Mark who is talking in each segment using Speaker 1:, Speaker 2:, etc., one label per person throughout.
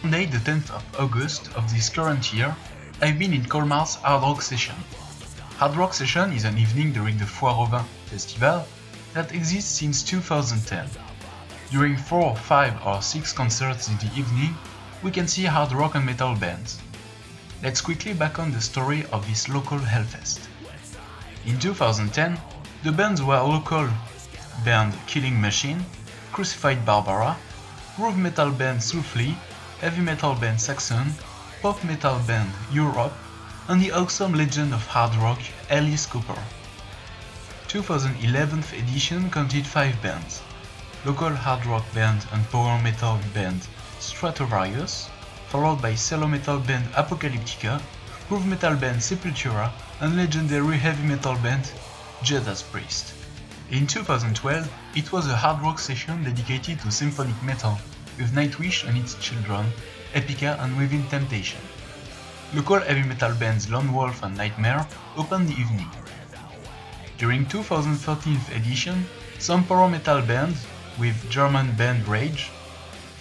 Speaker 1: Monday, the 10th of August of this current year, I've been in Colmar's Hard Rock Session. Hard Rock Session is an evening during the Foire au Vin festival that exists since 2010. During 4, 5 or 6 concerts in the evening, we can see hard rock and metal bands. Let's quickly back on the story of this local hellfest. In 2010, the bands were local band Killing Machine, Crucified Barbara, groove metal band Sulfly, heavy metal band Saxon, pop metal band Europe, and the awesome legend of hard rock Alice Cooper. 2011th edition counted 5 bands: local hard rock band and power metal band Stratovarius, followed by solo metal band Apocalyptica, groove metal band Sepultura, and legendary heavy metal band Judas Priest. In 2012, it was a hard rock session dedicated to symphonic metal, with Nightwish and its children, Epica and Within Temptation. Local heavy metal bands Lone Wolf and Nightmare opened the evening. During 2013th edition, some power metal bands, with German band Rage,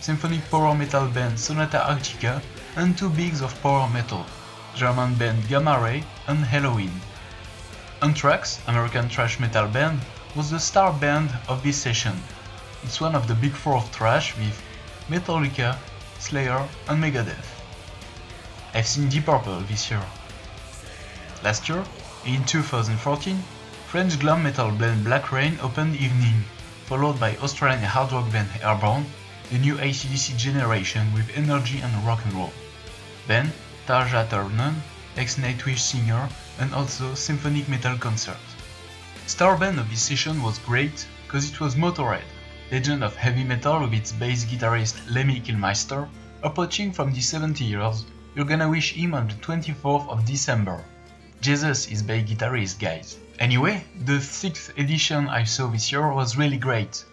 Speaker 1: symphonic power metal band Sonata Arctica, and 2 bigs of power metal, German band Gamma Ray and Halloween. Anthrax, American thrash metal band, was the star band of this session. It's one of the big 4 of thrash with Metallica, Slayer and Megadeth. I've seen Deep Purple this year. Last year, in 2014, French glam metal band Black Rain opened the evening, followed by Australian hard rock band Airborne, the new AC/DC generation with energy and rock and roll. Then, Tarja Turunen, ex-Nightwish singer and also symphonic metal concert. Star band of this session was great because it was Motorhead, legend of heavy metal with its bass guitarist Lemmy Kilmister, approaching from the 70 years. You're gonna wish him on the 24th of December. Jesus is bass guitarist, guys. Anyway, the 6th edition I saw this year was really great.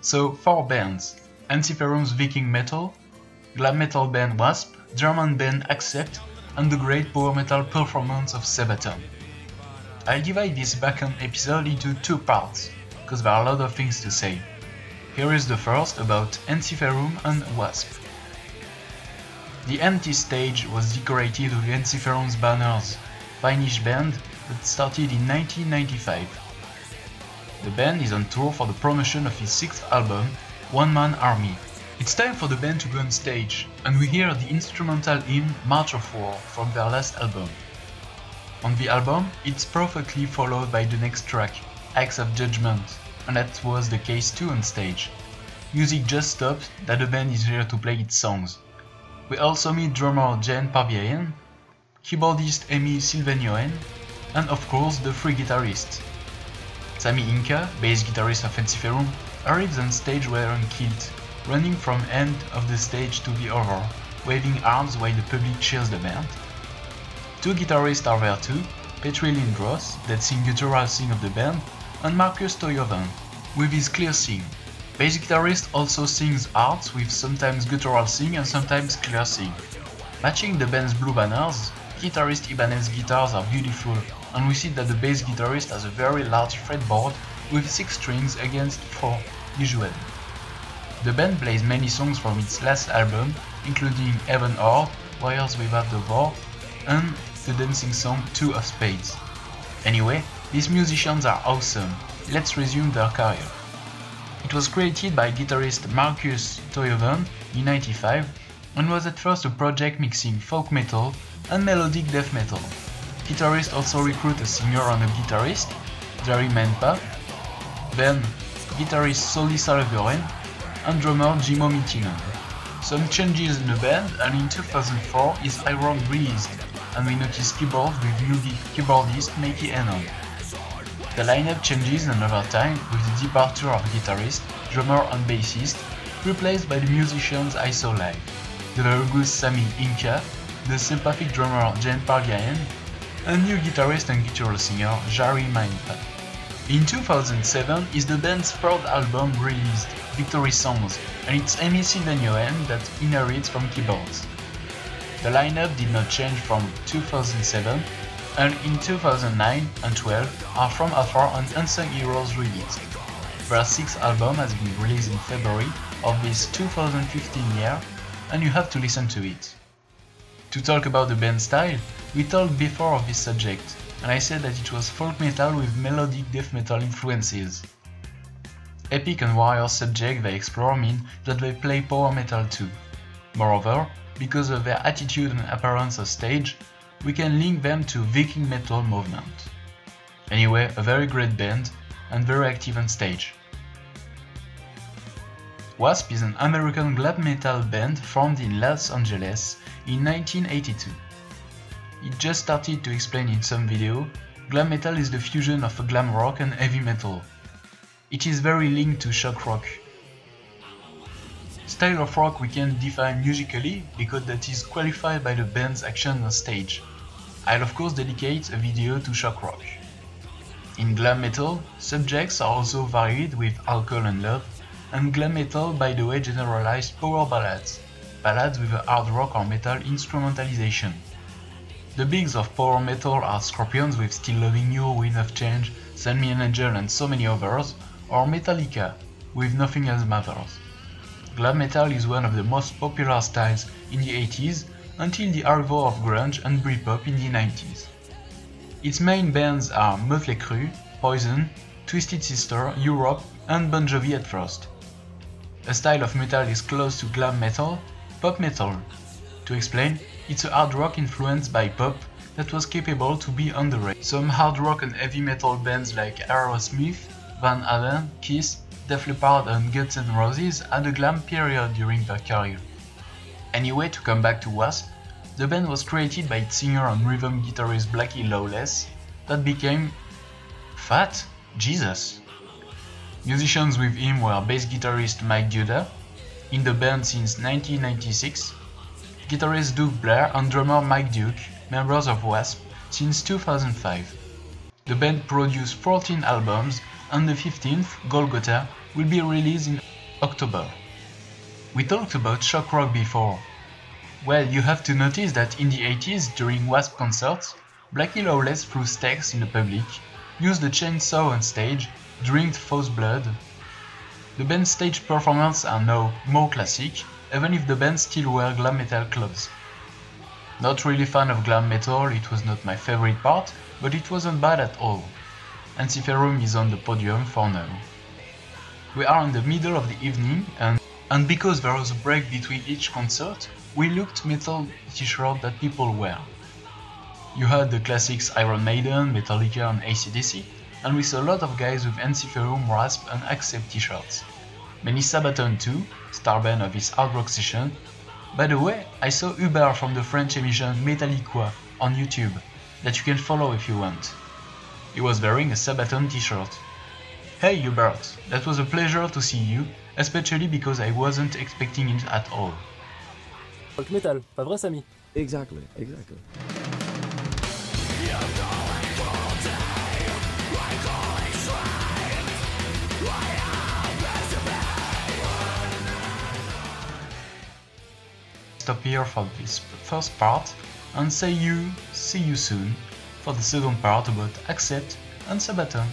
Speaker 1: So 4 bands: Ensiferum's Viking Metal, Glam Metal band W.A.S.P, German band Accept, and the great power metal performance of Sabaton. I'll divide this back-end episode into 2 parts, because there are a lot of things to say. Here is the first about Ensiferum and W.A.S.P. The empty stage was decorated with Ensiferum's banners, Finnish band that started in 1995. The band is on tour for the promotion of his 6th album, One Man Army. It's time for the band to go on stage, and we hear the instrumental hymn March of War from their last album. On the album, it's perfectly followed by the next track, Acts of Judgement, and that was the case too on stage. Music just stops that the band is here to play its songs. We also meet drummer Jane Parviainen, keyboardist Emi Sylvenioen, and of course the 3 guitarists. Sami Inka, bass guitarist of Ensiferum, arrives on stage wearing kilt, running from end of the stage to the other, waving arms while the public cheers the band. 2 guitarists are there too, Petri Lindros, that sing guttural sing of the band, and Markus Toivonen, with his clear sing. Bass guitarist also sings arts with sometimes guttural sing and sometimes clear sing. Matching the band's blue banners, guitarist Ibanez's guitars are beautiful, and we see that the bass guitarist has a very large fretboard with 6 strings against 4 usually. The band plays many songs from its last album, including Heathen Hord, Warriors Without the War, and the dancing song 2 of Spades. Anyway, these musicians are awesome. Let's resume their career. It was created by guitarist Markus Toivonen in 1995 and was at first a project mixing folk metal and melodic death metal. Guitarist also recruited a singer and a guitarist, Jari Menpa, then guitarist Soli Salveren, and drummer Jimo Mittinen. Some changes in the band, and in 2004 his Iron released, and we noticed keyboards with new keyboardist Mikey Hennon. The lineup changes another time with the departure of guitarist, drummer and bassist, replaced by the musicians I saw live: the very good Sami Inka, the sympathetic drummer Jane Parviainen, and new guitarist and guitar singer Jari Menpa. In 2007 is the band's 3rd album released, Victory Songs, and it's Emi Sylvenioen that inherits from keyboards. The lineup did not change from 2007, and in 2009 and 12 are From Afar and Unsung Heroes released. Their 6th album has been released in February of this 2015 year, and you have to listen to it. To talk about the band style, we talked before of this subject, and I said that it was folk metal with melodic death metal influences. Epic and warrior subjects they explore mean that they play power metal too. Moreover, because of their attitude and appearance on stage, we can link them to Viking metal movement. Anyway, a very great band and very active on stage. W.A.S.P is an American glam metal band formed in Los Angeles in 1982. It just started to explain in some video, glam metal is the fusion of glam rock and heavy metal. It is very linked to shock rock. Style of rock we can define musically because that is qualified by the band's action on stage. I'll of course dedicate a video to shock rock. In glam metal, subjects are also varied with alcohol and love, and glam metal by the way generalized power ballads, ballads with a hard rock or metal instrumentalization. The bigs of power metal are Scorpions with Still Loving You, Wind of Change, Send Me an Angel and so many others, or Metallica with Nothing Else Matters. Glam metal is one of the most popular styles in the 80s until the arrival of grunge and Britpop in the 90s. Its main bands are Mötley Crüe, Poison, Twisted Sister, Europe and Bon Jovi at first. A style of metal is close to glam metal, pop metal. To explain, it's a hard rock influenced by pop that was capable to be underrated. Some hard rock and heavy metal bands like Aerosmith, Van Halen, Kiss, Def Leppard and Guns N' Roses had a glam period during their career. Anyway, to come back to W.A.S.P, the band was created by its singer and rhythm guitarist Blackie Lawless, that became Fat Jesus. Musicians with him were bass guitarist Mike Duda, in the band since 1996, guitarist Doug Blair and drummer Mike Duke, members of W.A.S.P since 2005. The band produced 14 albums and the 15th, Golgotha, will be released in October. We talked about shock rock before. Well, you have to notice that in the 80s, during W.A.S.P concerts, Blackie Lawless threw stakes in the public, used a chainsaw on stage, drank fausse blood. The band's stage performances are now more classic, even if the band still wear glam metal clothes. Not really fan of glam metal, it was not my favorite part, but it wasn't bad at all. Ensiferum is on the podium for now. We are in the middle of the evening and because there was a break between each concert, we looked metal t-shirts that people wear. You had the classics Iron Maiden, Metallica and AC/DC, and we saw a lot of guys with Ensiferum, W.A.S.P and Accept t-shirts. Many Sabaton too, star band of his hard rock session. By the way, I saw Hubert from the French emission Metallica on YouTube, that you can follow if you want. He was wearing a Sabaton t-shirt. Hey Hubert, that was a pleasure to see you, especially because I wasn't expecting it at all.
Speaker 2: Folk metal, pas vrai Samy?
Speaker 3: Exactly.
Speaker 1: Stop here for this first part and see you soon for the second part about Accept and Sabaton.